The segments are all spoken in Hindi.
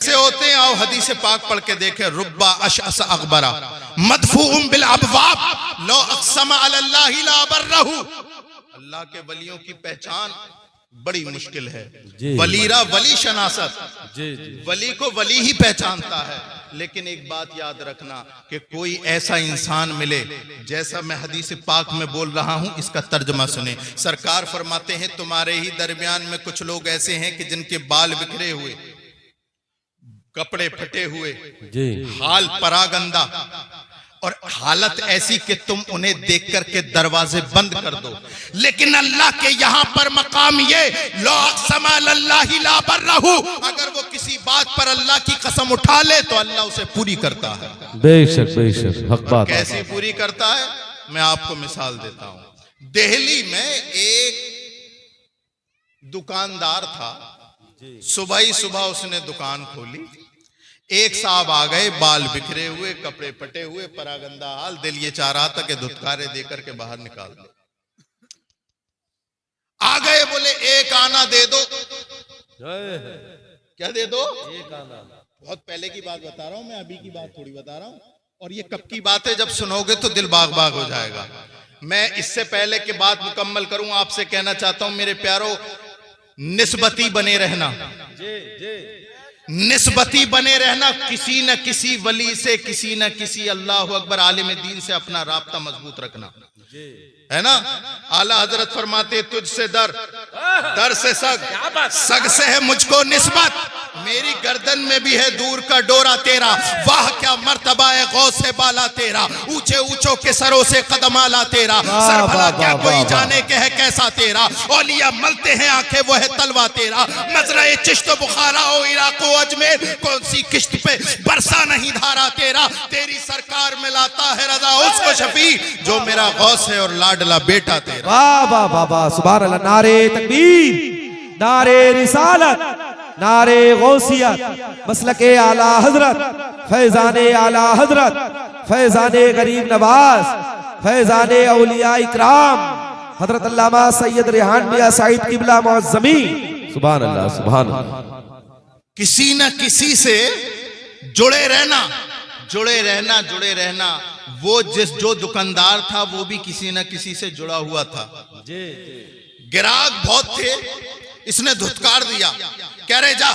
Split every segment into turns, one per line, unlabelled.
से होते हैं। आओ हदीस पाक पढ़ के देखें। रुब्बा अशअस अकबरा मदफूउम बिल अबवाब लो अक़सम अलल्लाहि ला बर्रहु। अल्लाह के वलियों की पहचान बड़ी मुश्किल है। वलीरा वली शनासत, वली को वली ही पहचानता है। लेकिन एक बात याद रखना कि कोई ऐसा इंसान मिले जैसा मैं हदीस पाक में बोल रहा हूं, इसका तर्जमा सुने। सरकार फरमाते हैं तुम्हारे ही दरमियान में कुछ लोग ऐसे हैं कि जिनके बाल बिखरे हुए, कपड़े फटे हुए, हाल परागंदा, और हालत ऐसी कि तुम उन्हें देख करके दरवाजे बंद कर दो। लेकिन अल्लाह के यहां पर मकाम ये लो अक़सम अलल्लाहि ला बर्रहु, अगर वो किसी बात पर अल्लाह की कसम उठा ले तो अल्लाह उसे पूरी करता है।
बेशक बेशक हक बात।
कैसी पूरी करता है मैं आपको मिसाल देता हूं। दिल्ली में एक दुकानदार था, सुबह ही सुबह उसने दुकान खोली। एक साहब आ गए, बाल बिखरे हुए, कपड़े फटे हुए, परागंदा हाल। दिल ये चाह रहा था कि धुतकारे देकर के बाहर निकाल दो। आ गए, बोले एक आना दे दो। क्या दे दो? एक आना। बहुत पहले की बात बता रहा हूं मैं, अभी की बात थोड़ी बता रहा हूं। और ये कब की बात है, जब सुनोगे तो दिल बाग बाग हो जाएगा। मैं इससे पहले की बात मुकम्मल करूं, आपसे कहना चाहता हूं मेरे प्यारो, निस्बती बने रहना, निस्बती बने रहना। किसी न किसी वली से, किसी न किसी अल्लाह अकबर आलिम दीन से अपना राब्ता मजबूत रखना, है ना। आला हजरत फरमाते तुझसे दर, दर से सग, सग से है मुझको निस्बत। मेरी गर्दन में भी है दूर का डोरा तेरा। वाह क्या मर्तबा है गौस से बाला तेरा, ऊंचे ऊंचों के सरों से कदम आला तेरा। सर भला क्या कोई जाने के है कैसा तेरा, औलिया मलते हैं आंखें वो है तलवा तेरा। मजरा चिश्त बुखारा हो इराको अजमेर, कौन सी किश्त पे बरसा नहीं धारा तेरा। तेरी सरकार में लाता है रजा उसको शफी, जो मेरा गौस है और लाडला बेटा तेरा।
वाह वाह वाह वाह, सुभान अल्लाह। नारे तकबीर, नारे रिसालत, नारे गौसियत, मसलके आला हजरत, फैजाने आला हजरत, फैजाने गरीब नवाज, फैजाने औलिया इकराम, हजरत अल्लामा सैयद रेहान मियां साइद किबला मुअज़्ज़मी। सुभान अल्लाह सुभान अल्लाह।
किसी न किसी से जुड़े रहना, जुड़े रहना, जुड़े रहना। वो जो दुकानदार था वो भी किसी न किसी से जुड़ा हुआ था। गिराक बहुत थे, इसने धुतकार दिया, कह रहे जा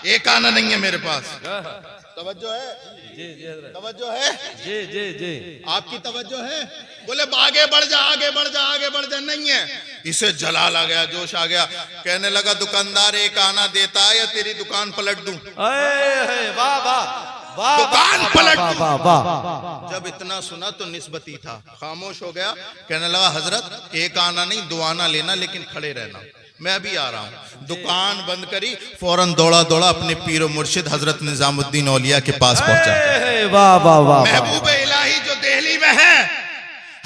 एक आना नहीं है मेरे पास। तवज्जो है? तवज्जो है? जी जी जी, आपकी तवज्जो है? बोले आगे बढ़ जा, आगे बढ़ जा, आगे बढ़ जा। नहीं है। इसे जलाल आ गया, जोश आ गया। कहने लगा दुकानदार एक आना देता है या तेरी दुकान पलट दूं।
वाह वाह,
दुकान पलट दूं। जब इतना सुना तो निस्बती था, खामोश हो गया। कहने लगा हजरत एक आना नहीं, दो आना लेना, लेकिन खड़े रहना, मैं अभी आ रहा हूं। दुकान बंद करी, फौरन दौड़ा दौड़ा अपने पीर मुर्शिद हजरत निजामुद्दीन औलिया के पास पहुंचा।
वाह वाह वाह।
महबूब इलाही जो दिल्ली में है,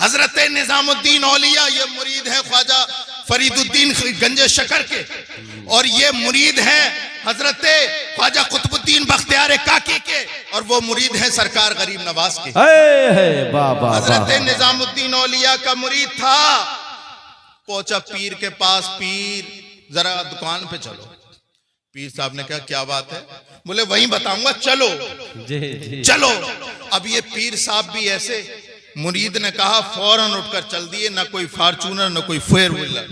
हजरत निजामुद्दीन औलिया, ये मुरीद है ख्वाजा फरीदुद्दीन गंजे शकर के, और ये मुरीद है हजरत ख्वाजा कुतुबुद्दीन बख्तियार काकी के, और वो मुरीद है सरकार गरीब नवाज के। हजरत निजामुद्दीन औलिया का मुरीद था। पहुंचा पीर के पास, पीर जरा दुकान पे चलो। पीर साहब ने कहा क्या बात है? बोले वहीं बताऊंगा, चलो। चलो। अब ये पीर साहब भी ऐसे, मुरीद ने कहा फौरन उठकर चल दिए। ना कोई फॉर्चूनर, ना कोई फोर व्हीलर,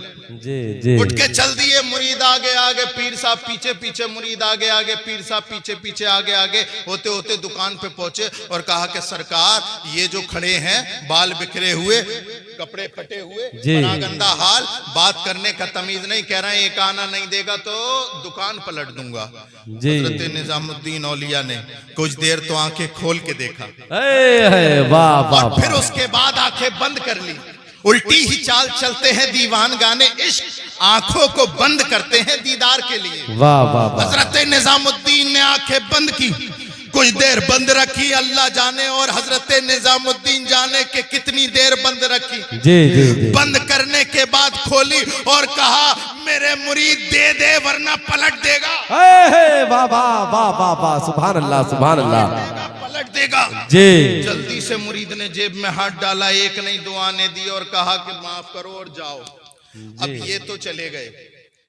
उठ के चल दिए। मुरीद आगे आगे, पीर साहब पीछे पीछे, मुरीद आगे आगे, पीर साहब पीछे पीछे, आगे आगे होते होते दुकान पे पहुंचे और कहा कि सरकार ये जो खड़े हैं, बाल बिखरे हुए, कपड़े फटे हुए, परागंदा हाल, बात करने का तमीज नहीं, कह रहे हैं एक आना नहीं देगा तो दुकान पलट दूंगा। हजरत निजामुद्दीन औलिया ने कुछ देर तो आंखें खोल के देखा, और फिर उसके बाद आंखें बंद कर ली। उल्टी ही चाल चलते हैं दीवान गाने इश्क, आंखों को बंद करते हैं दीदार के लिए। वाह वाह। हजरत निजामुद्दीन ने आंखें बंद की, कुछ देर बंद रखी, अल्लाह जाने और हजरत निजामुद्दीन जाने के कितनी देर बंद रखी। जी। बंद करने के बाद खोली और कहा मेरे मुरीद दे दे वरना पलट देगा।
वाह वाह वाह वाह वाह, सुभान अल्लाह सुभान अल्लाह।
पलट देगा
जी।
जल्दी से मुरीद ने जेब में हाथ डाला, एक नहीं दो आने दी और कहा कि माफ करो और जाओ। अब ये तो चले गए,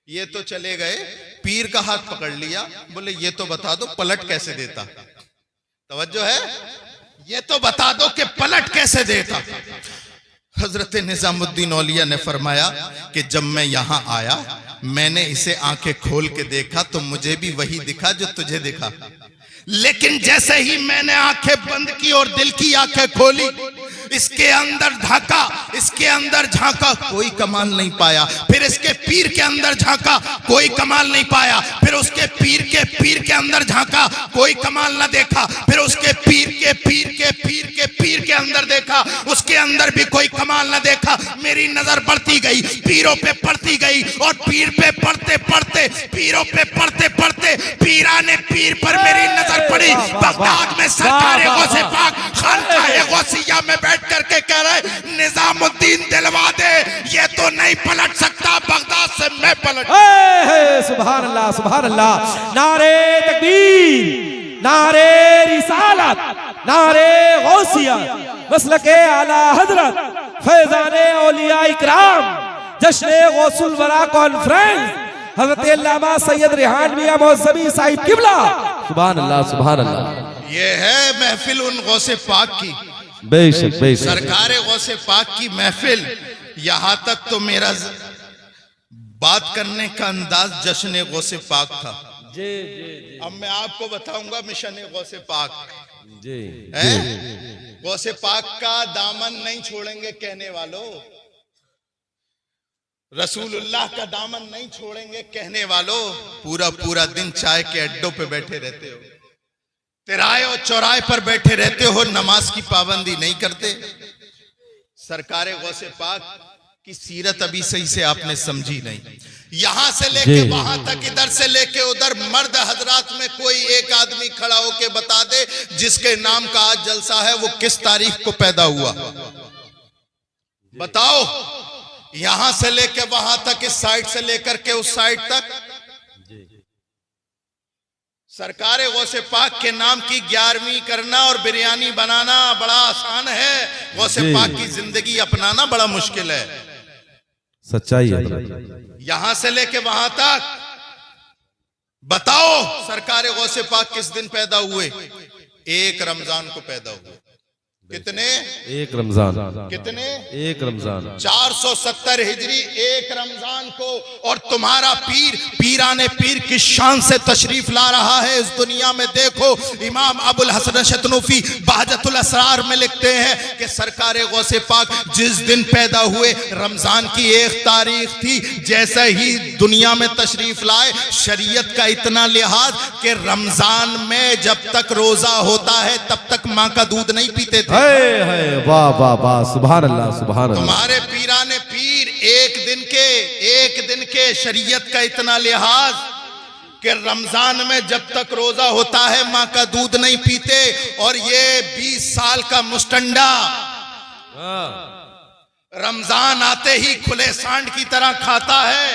ये तो चले गए, पीर का हाथ पकड़ लिया, बोले ये तो बता दो पलट कैसे देता। तवज्जो है, ये तो बता दो कि पलट कैसे देता। हजरत निजामुद्दीन औलिया ने फरमाया कि जब मैं यहां आया, मैंने इसे आंखें खोल के देखा तो मुझे भी वही दिखा जो तुझे दिखा, लेकिन जैसे ही मैंने आंखें बंद की और दिल की आंखें खोली, इसके अंदर झांका, इसके अंदर झांका, कोई कमाल नहीं पाया। फिर इसके पीर के अंदर झांका, कोई कमाल नहीं पाया। फिर उसके पीर के अंदर झांका, कोई कमाल ना देखा। फिर उसके पीर के अंदर देखा, उसके अंदर भी कोई कमाल ना देखा। मेरी नजर बढ़ती गई, पीरों पे पड़ती गई, और पीर पे पढ़ते पढ़ते, पीरों पे पढ़ते पढ़ते, पीराने पीर पर मेरी नजर पड़ी। बगदाद में सरकार गौसे पाक खानकाह गौसिया में बैठ करके कह रहे निजामुद्दीन दिलवा दे, ये तो नहीं पलट सकता, बगदाद से मैं पलट।
सुभान अल्लाह, सुभान अल्लाह। नारे तकबीर, नारे रिसालत, नारे गौसिया, मसलके आला हजरत, फैजाने औलिया इकराम, जश्न गौसुल वरा कॉन्फ्रेंस, हजरत अल्लामा सैयद रिहान मियां मौसवी साहिब किबला। सुभान अल्लाह, सुभान अल्लाह।
ये है महफिल उन गौसे पाक की,
बेशक बेशक,
सरकार गौसे पाक की महफिल। यहां तक तो मेरा बात करने का अंदाज जश्न गौसे पाक था।
जी जी।
अब मैं आपको बताऊंगा मिशन गौसे पाक।
जी
है गौसे पाक का दामन नहीं छोड़ेंगे कहने वालों, रसूलुल्लाह का दामन नहीं छोड़ेंगे कहने वालों। पूरा पूरा दिन चाय के अड्डों पे बैठे रहते हो, तिराए और चौराहे पर बैठे रहते हो, नमाज की पाबंदी नहीं करते। सरकार गौसे पाक की सीरत अभी सही से आपने समझी नहीं। यहां से लेके वहां तक, इधर से लेके उधर, मर्द हजरात में कोई एक आदमी खड़ा होके बता दे जिसके नाम का आज जलसा है, वो किस तारीख को पैदा हुआ, बताओ। यहां से लेके वहां तक, इस साइड से लेकर के उस साइड तक, सरकार गौसे पाक के नाम की 11वीं करना और बिरयानी बनाना बड़ा आसान है, गौसे पाक की जिंदगी अपनाना बड़ा मुश्किल है।
सच्चाई है।
यहां से लेके वहां तक बताओ सरकार गौसे पाक किस दिन पैदा हुए? एक रमजान को पैदा हुए। कितने?
एक रमजान।
कितने?
एक रमजान।
470 हिजरी एक रमजान को। और तुम्हारा पीर पीराने पीर की शान से तशरीफ ला रहा है इस दुनिया में। देखो इमाम अबुल हसन शतनूफी बहजतुल असरार में लिखते हैं कि सरकार गौसे पाक जिस दिन पैदा हुए, रमजान की 1 तारीख थी, जैसे ही दुनिया में तशरीफ लाए, शरीयत का इतना लिहाज कि रमजान में जब तक रोजा होता है तब तक मां का दूध नहीं पीते थे।
वाह वाह वाह, सुभान अल्लाह, सुभान अल्लाह।
तुम्हारे पीराने पीर एक दिन के शरीयत का इतना लिहाज कि रमजान में जब तक रोजा होता है मां का दूध नहीं पीते। और ये 20 साल का मुस्टंडा रमजान आते ही खुले सांड की तरह खाता है,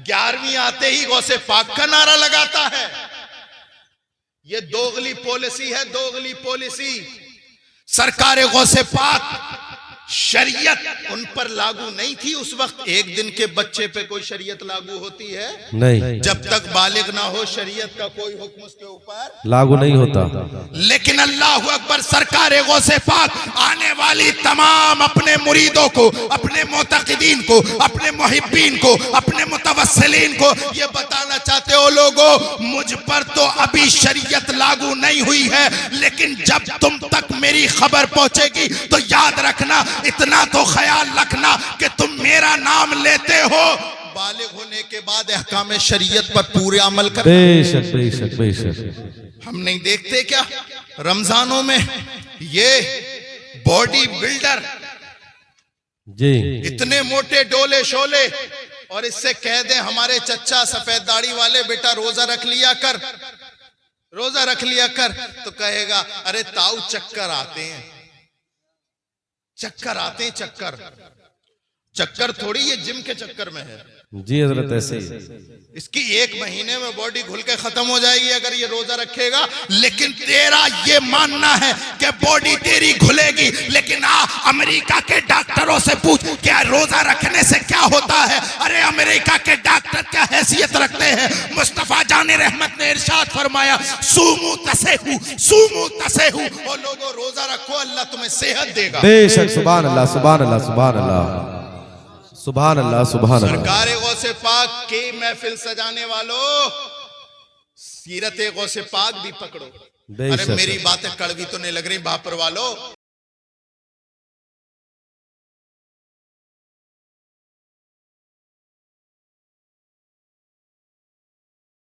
11वीं आते ही गौसे पाक का नारा लगाता है। ये दोगली पॉलिसी है, दोगली पॉलिसी। सरकार गौसे पाक शरीयत उन पर लागू नहीं थी उस वक्त। एक दिन के बच्चे पे कोई शरीयत लागू होती है?
नहीं।
जब तक बालिग ना हो शरीयत का कोई हुक्म उसके ऊपर
लागू नहीं होता।
लेकिन अल्लाह अकबर, सरकार गौसे पाक आने वाली तमाम अपने मुरीदों को, अपने मोतक़िदीन को, अपने मुहिब्बीन को, अपने मुतवस्सिलीन को ये बताना चाहते हो, लोगों मुझ पर तो अभी शरीयत लागू नहीं हुई है, लेकिन जब तुम तक मेरी खबर पहुंचेगी तो याद रखना, इतना तो ख्याल रखना कि तुम मेरा नाम लेते हो, बालिग होने के बाद अहकाम शरीयत पर पूरे अमल कर।
बेशक बेशक बेशक।
हम नहीं देखते क्या रमजानों में ये बॉडी बिल्डर
जी,
इतने मोटे डोले शोले, और इससे कह दे हमारे चच्चा सफेद दाढ़ी वाले, बेटा रोजा रख लिया कर, रोजा रख लिया कर, तो कहेगा अरे ताऊ चक्कर आते हैं, चक्कर आते हैं। चक्कर चक्कर थोड़ी ये जिम के चक्कर में है।
जी हजरत ऐसे ही।
इसकी 1 महीने में बॉडी घुल के खत्म हो जाएगी अगर ये रोजा रखेगा। लेकिन तेरा ये मानना है कि बॉडी तेरी घुलेगी, लेकिन अमेरिका के डॉक्टरों से पूछ क्या रोजा रखने से क्या होता है। अरे अमेरिका के डॉक्टर क्या हैसियत रखते हैं। मुस्तफा जाने रहमत ने इरशाद फरमाया सूमू तसेहू, सूमू तसेहू। और लोगों रोजा रखो, अल्लाह तुम्हें सेहत देगा।
बेशक, सुभान अल्लाह, सुभान अल्लाह, सुभान अल्लाह, सुभान अल्लाह, सुभान अल्लाह।
सरकार गौसे पाक की महफिल सजाने वालों, सीरत गौसे पाक भी पकड़ो। अरे मेरी बातें कड़वी तो नहीं लग रही बापर वालों।